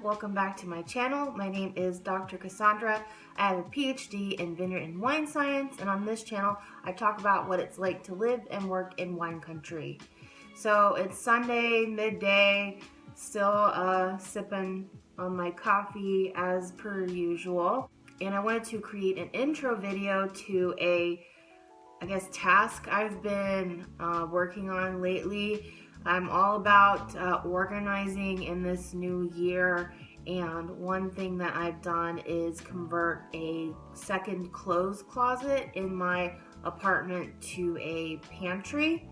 welcome back to my channel. My name is Dr. Cassandra. I have a PhD in vineyard and wine science, and on this channel I talk about what it's like to live and work in wine country. So it's Sunday, midday, still sipping on my coffee as per usual, and I wanted to create an intro video to a, task I've been working on lately. I'm all about organizing in this new year, and one thing that I've done is convert a second clothes closet in my apartment to a pantry.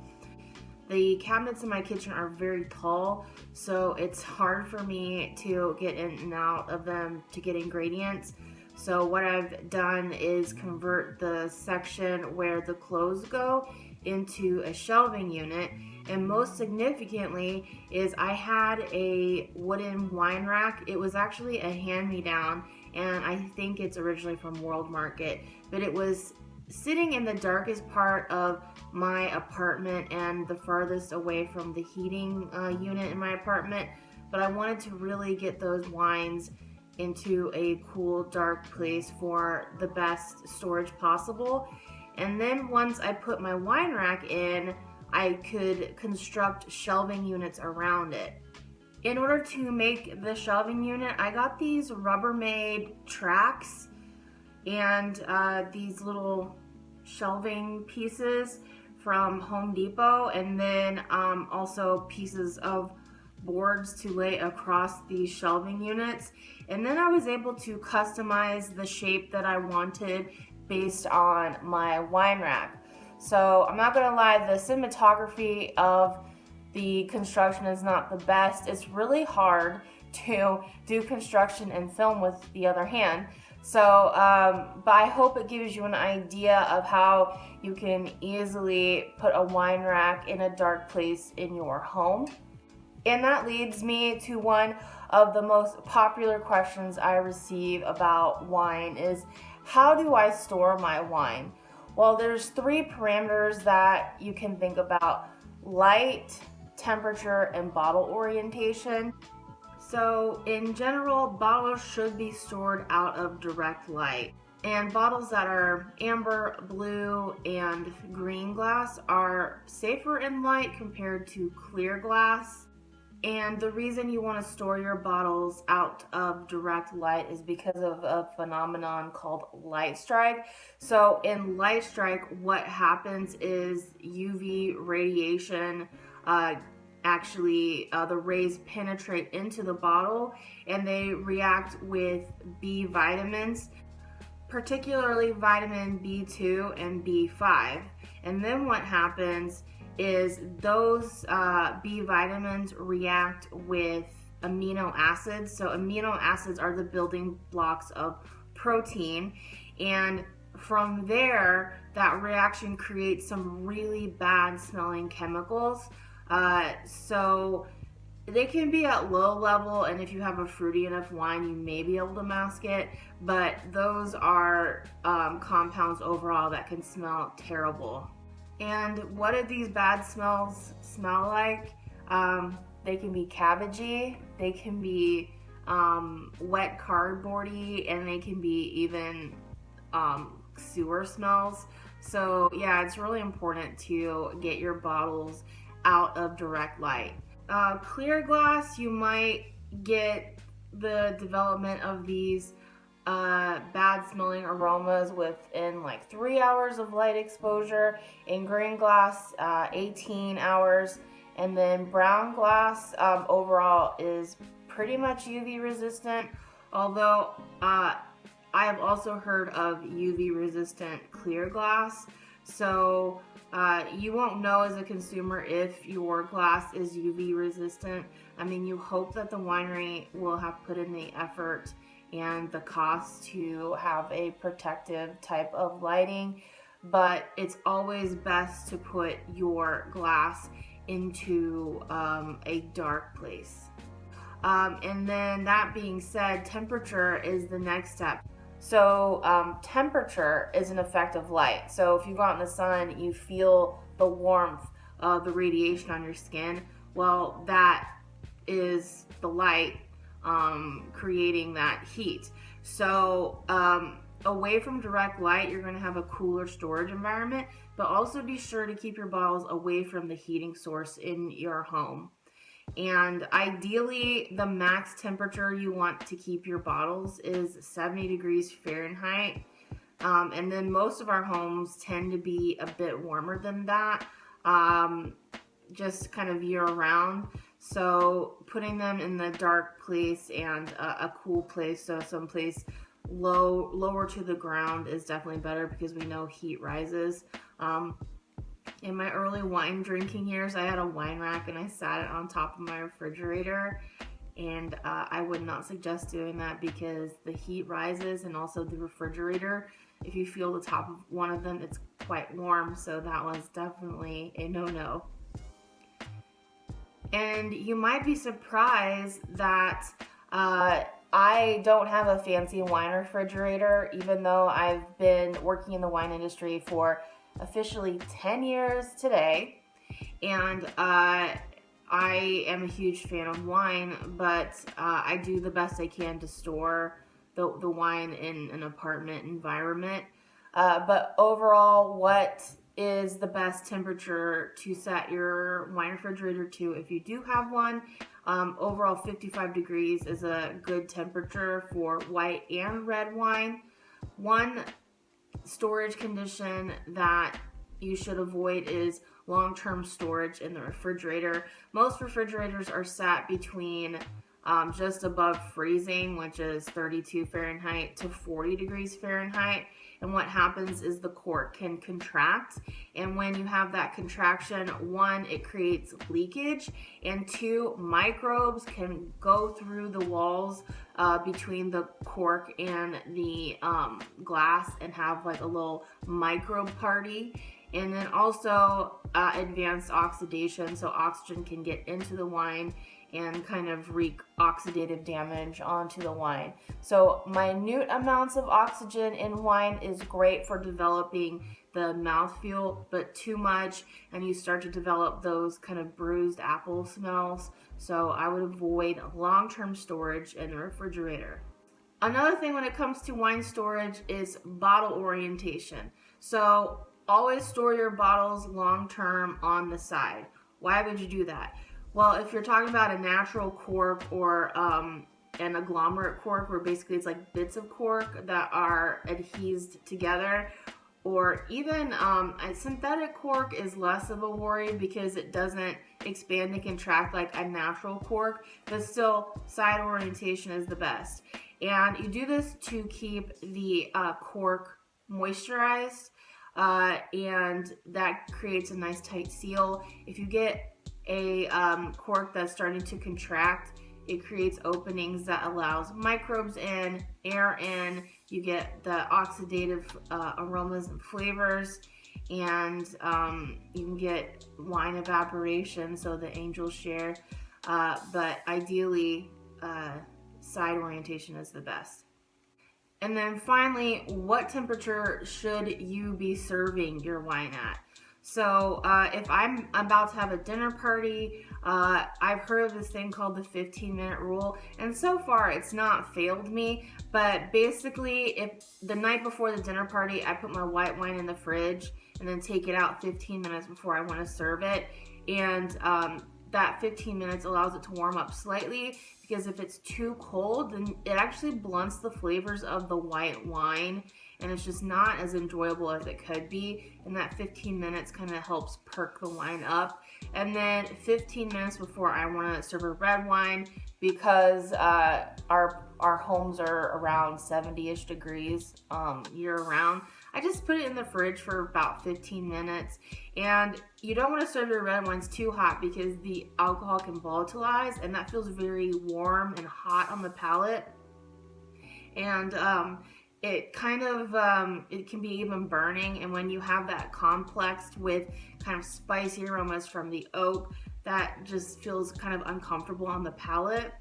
The cabinets in my kitchen are very tall, so it's hard for me to get in and out of them to get ingredients. So what I've done is convert the section where the clothes go into a shelving unit. And most significantly is I had a wooden wine rack. It was actually a hand-me-down, and I think it's originally from World Market, but it was sitting in the darkest part of my apartment and the farthest away from the heating unit in my apartment. But I wanted to really get those wines into a cool, dark place for the best storage possible. And then once I put my wine rack in, I could construct shelving units around it. In order to make the shelving unit, I got these Rubbermaid tracks and these little shelving pieces from Home Depot, and then also pieces of boards to lay across these shelving units. And then I was able to customize the shape that I wanted based on my wine rack. So I'm not gonna lie, the cinematography of the construction is not the best. It's really hard to do construction and film with the other hand. So, but I hope it gives you an idea of how you can easily put a wine rack in a dark place in your home. And that leads me to one of the most popular questions I receive about wine is, how do I store my wine? Well, there's three parameters that you can think about: light, temperature, and bottle orientation. So in general, bottles should be stored out of direct light. And bottles that are amber, blue, and green glass are safer in light compared to clear glass. And the reason you want to store your bottles out of direct light is because of a phenomenon called light strike. So in light strike, what happens is UV radiation, the rays penetrate into the bottle and they react with B vitamins, particularly vitamin B2 and B5. And then what happens is those B vitamins react with amino acids. So amino acids are the building blocks of protein, and from there that reaction creates some really bad smelling chemicals. So they can be at low level, and if you have a fruity enough wine you may be able to mask it, but those are compounds overall that can smell terrible. And what do these bad smells smell like? They can be cabbagey, they can be wet cardboardy, and they can be even sewer smells. So yeah, it's really important to get your bottles out of direct light. Clear glass, you might get the development of these bad smelling aromas within like 3 hours of light exposure. In green glass, 18 hours. And then brown glass overall is pretty much UV resistant, although I have also heard of UV resistant clear glass. So you won't know as a consumer if your glass is UV resistant. I mean, you hope that the winery will have put in the effort and the cost to have a protective type of lighting, but it's always best to put your glass into a dark place. And then that being said, temperature is the next step. So temperature is an effect of light. So if you go out in the sun, you feel the warmth of the radiation on your skin. Well, that is the light creating that heat. So away from direct light, you're going to have a cooler storage environment, but also be sure to keep your bottles away from the heating source in your home. And ideally, the max temperature you want to keep your bottles is 70 degrees Fahrenheit. And then most of our homes tend to be a bit warmer than that, just kind of year round. So putting them in the dark place and a cool place, so someplace lower to the ground, is definitely better because we know heat rises. In my early wine drinking years, I had a wine rack and I sat it on top of my refrigerator, and I would not suggest doing that because the heat rises, and also the refrigerator, if you feel the top of one of them, it's quite warm, so that was definitely a no-no. And you might be surprised that I don't have a fancy wine refrigerator, even though I've been working in the wine industry for officially 10 years today. And I am a huge fan of wine, but I do the best I can to store the wine in an apartment environment. But overall, what is the best temperature to set your wine refrigerator to if you do have one? Overall, 55 degrees is a good temperature for white and red wine. One storage condition that you should avoid is long-term storage in the refrigerator. Most refrigerators are set between just above freezing, which is 32 Fahrenheit, to 40 degrees Fahrenheit. And what happens is the cork can contract. And when you have that contraction, one, it creates leakage, and two, microbes can go through the walls between the cork and the glass and have like a little microbe party. And then also advanced oxidation, so oxygen can get into the wine and kind of wreak oxidative damage onto the wine. So minute amounts of oxygen in wine is great for developing the mouthfeel, but too much and you start to develop those kind of bruised apple smells. So I would avoid long-term storage in the refrigerator. Another thing when it comes to wine storage is bottle orientation. So always store your bottles long-term on the side. Why would you do that? Well, if you're talking about a natural cork or an agglomerate cork, where basically it's like bits of cork that are adhesed together, or even a synthetic cork is less of a worry because it doesn't expand and contract like a natural cork, but still side orientation is the best. And you do this to keep the cork moisturized, and that creates a nice tight seal. If you get a cork that's starting to contract, it creates openings that allows microbes in, air in, you get the oxidative aromas and flavors, and you can get wine evaporation, so the angels share, but ideally side orientation is the best. And then finally, what temperature should you be serving your wine at? So if I'm about to have a dinner party, I've heard of this thing called the 15-minute rule, and so far it's not failed me. But basically, if the night before the dinner party, I put my white wine in the fridge and then take it out 15 minutes before I want to serve it, and that 15 minutes allows it to warm up slightly, because if it's too cold, then it actually blunts the flavors of the white wine, and it's just not as enjoyable as it could be. And that 15 minutes kind of helps perk the wine up. And then 15 minutes before I want to serve a red wine, because our homes are around 70-ish degrees year round, I just put it in the fridge for about 15 minutes. And you don't want to serve your red wines too hot because the alcohol can volatilize, and that feels very warm and hot on the palate. And it kind of, it can be even burning. And when you have that complexed with kind of spicy aromas from the oak, that just feels kind of uncomfortable on the palate.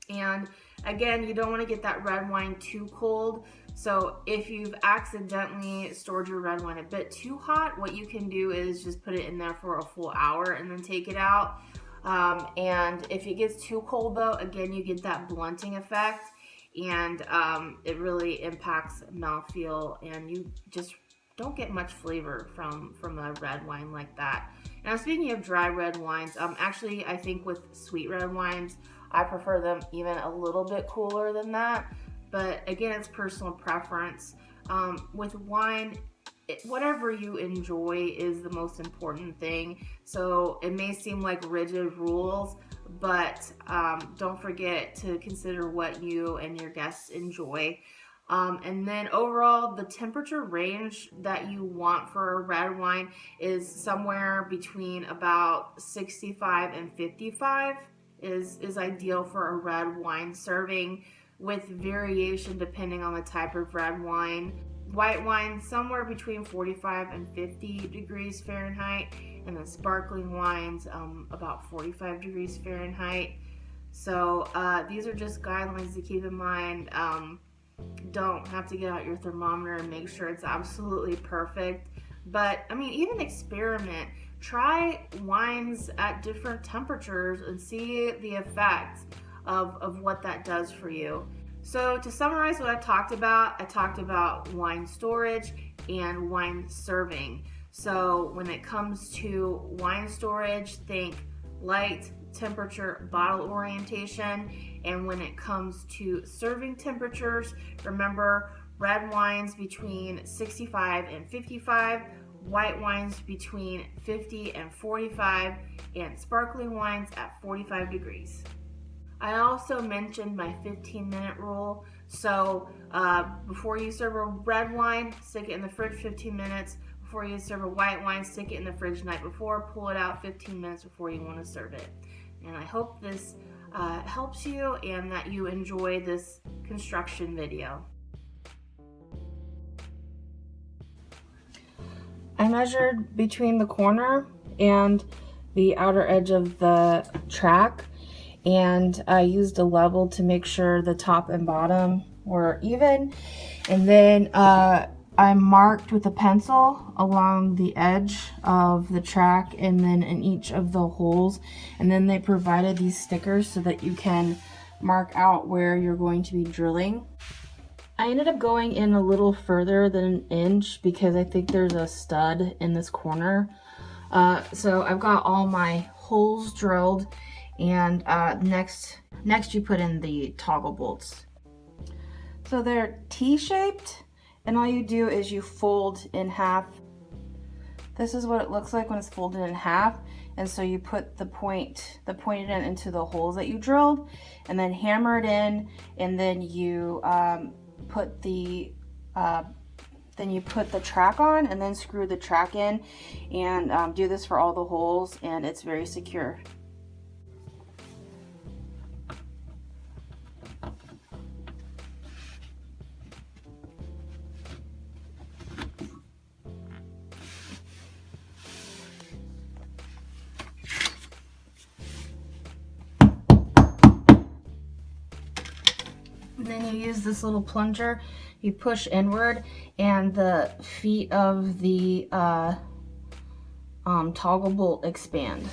And again, you don't want to get that red wine too cold. So if you've accidentally stored your red wine a bit too hot, what you can do is just put it in there for a full hour and then take it out. And if it gets too cold though, again, you get that blunting effect, and it really impacts mouthfeel, and you just don't get much flavor from a red wine like that. Now, speaking of dry red wines, actually, I think with sweet red wines, I prefer them even a little bit cooler than that. But again, it's personal preference. With wine, whatever you enjoy is the most important thing. So it may seem like rigid rules, but don't forget to consider what you and your guests enjoy. And then overall, the temperature range that you want for a red wine is somewhere between about 65 and 55 is ideal for a red wine serving, with variation depending on the type of red wine. White wine somewhere between 45 and 50 degrees Fahrenheit, and then sparkling wines about 45 degrees Fahrenheit. So these are just guidelines to keep in mind. Don't have to get out your thermometer and make sure it's absolutely perfect. But I mean, even experiment. Try wines at different temperatures and see the effect of what that does for you. So to summarize what I talked about wine storage and wine serving. So when it comes to wine storage, think light temperature bottle orientation. And when it comes to serving temperatures, remember red wines between 65 and 55, white wines between 50 and 45, and sparkling wines at 45 degrees. I also mentioned my 15-minute rule. So before you serve a red wine, stick it in the fridge 15 minutes. Before you serve a white wine, stick it in the fridge the night before. Pull it out 15 minutes before you want to serve it. And I hope this helps you and that you enjoy this construction video. I measured between the corner and the outer edge of the track, and I used a level to make sure the top and bottom were even. And then I marked with a pencil along the edge of the track and then in each of the holes. And then they provided these stickers so that you can mark out where you're going to be drilling. I ended up going in a little further than an inch because I think there's a stud in this corner. So I've got all my holes drilled, and next you put in the toggle bolts. So they're T-shaped, and all you do is you fold in half. This is what it looks like when it's folded in half. And so you put the pointed end into the holes that you drilled, and then hammer it in, and then you put the track on, and then screw the track in, and do this for all the holes, and it's very secure. And then you use this little plunger, you push inward, and the feet of the toggle bolt expand.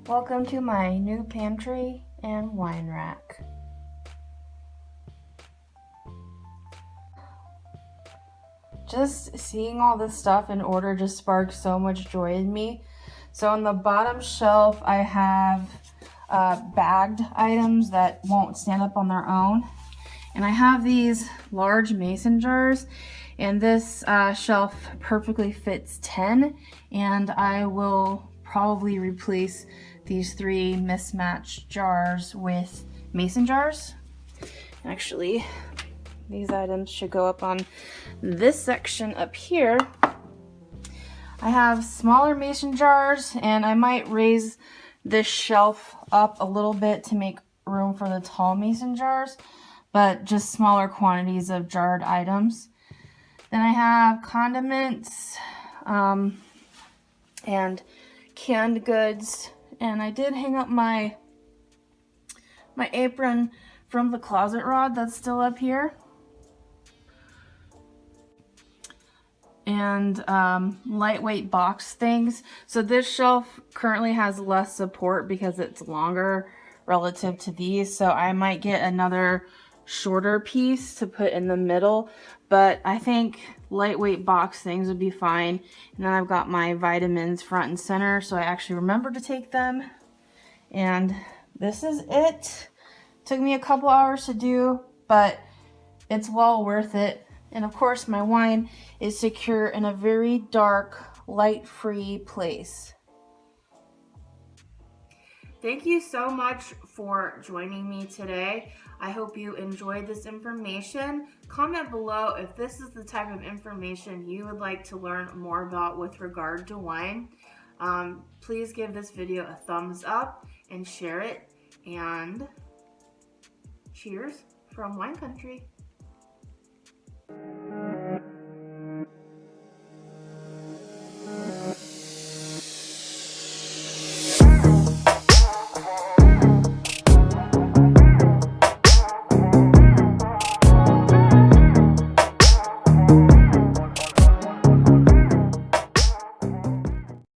Welcome to my new pantry and wine rack. Just seeing all this stuff in order just sparked so much joy in me. So on the bottom shelf, I have bagged items that won't stand up on their own. And I have these large mason jars, and this shelf perfectly fits 10, and I will probably replace these 3 mismatched jars with mason jars. Actually, these items should go up on this section up here. I have smaller mason jars, and I might raise this shelf up a little bit to make room for the tall mason jars, but just smaller quantities of jarred items. Then I have condiments and canned goods, and I did hang up my apron from the closet rod that's still up here. And lightweight box things. So this shelf currently has less support because it's longer relative to these, so I might get another shorter piece to put in the middle, but I think lightweight box things would be fine. And then I've got my vitamins front and center, so I actually remember to take them. And this is it. Took me a couple hours to do, but it's well worth it. And of course, my wine is secure in a very dark, light-free place. Thank you so much for joining me today. I hope you enjoyed this information. Comment below if this is the type of information you would like to learn more about with regard to wine. Please give this video a thumbs up and share it. And cheers from Wine Country.